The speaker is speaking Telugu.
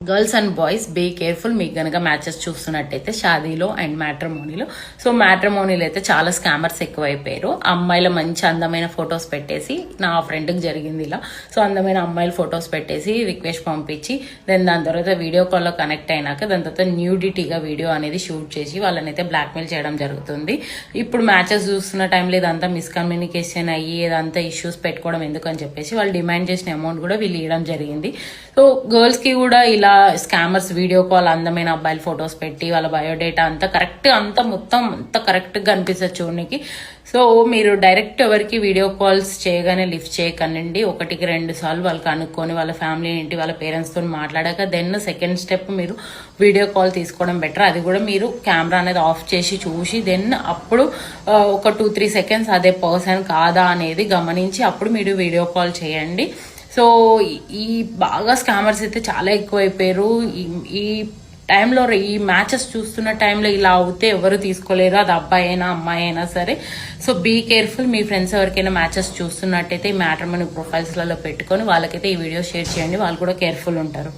Girls and boys be careful. మీకు గనక మ్యాచెస్ చూస్తున్నట్టయితే షాదీలో అండ్ మ్యాట్రిమోనీలో. సో మ్యాట్రిమోనీలో అయితే చాలా స్కామర్స్ ఎక్కువైపోయారు. అమ్మాయిల మంచి అందమైన ఫొటోస్ పెట్టేసి, నా ఫ్రెండ్కి జరిగింది ఇలా. సో అందమైన అమ్మాయిల ఫొటోస్ పెట్టేసి రిక్వెస్ట్ పంపించి దాని తర్వాత వీడియో కాల్లో కనెక్ట్ అయినాక దాని తర్వాత న్యూడిటీగా వీడియో అనేది షూట్ చేసి వాళ్ళని అయితే బ్లాక్మెయిల్ చేయడం జరుగుతుంది. ఇప్పుడు మ్యాచెస్ చూస్తున్న టైంలో ఇదంతా మిస్కమ్యూనికేషన్ అయ్యి ఇదంతా ఇష్యూస్ పెట్టుకోవడం ఎందుకు అని చెప్పేసి వాళ్ళు డిమాండ్ చేసిన అమౌంట్ కూడా వీళ్ళు ఇవ్వడం జరిగింది. సో గర్ల్స్ కి కూడా ఇలా స్కామర్స్ వీడియో కాల్ అందమైన అబ్బాయిల ఫొటోస్ పెట్టి వాళ్ళ బయోడేటా అంతా కరెక్ట్ మొత్తం కరెక్ట్ గా అనిపిస్తుంది చూడడానికి. సో మీరు డైరెక్ట్ ఎవరికి వీడియో కాల్స్ చేయగానే లిఫ్ట్ చేయకండి. 1-2 సార్లు వాళ్ళకి అనుకొని వాళ్ళ ఫ్యామిలీ ఏంటి వాళ్ళ పేరెంట్స్ తో మాట్లాడాక దెన్ సెకండ్ స్టెప్ మీరు వీడియో కాల్ తీసుకోవడం బెటర్. అది కూడా మీరు కెమెరా అనేది ఆఫ్ చేసి చూసి దెన్ అప్పుడు ఒక 2-3 సెకండ్స్ అదే పర్సన్ కాదా అనేది గమనించి అప్పుడు మీరు వీడియో కాల్ చేయండి. సో ఈ బాగా స్కామర్స్ అయితే చాలా ఎక్కువైపోయారు. ఈ టైంలో ఈ మ్యాచెస్ చూస్తున్న టైంలో ఇలా అవుతే ఎవరు తీసుకోలేరు, అది అబ్బాయి అయినా అమ్మాయి అయినా సరే. So be careful. మీ ఫ్రెండ్స్ ఎవరికైనా మ్యాచెస్ చూస్తున్నట్టయితే ఈ మ్యాట్రిమోనీ ప్రొఫైల్స్లలో పెట్టుకొని వాళ్ళకైతే ఈ వీడియో షేర్ చేయండి. వాళ్ళు కూడా కేర్ఫుల్ ఉంటారు.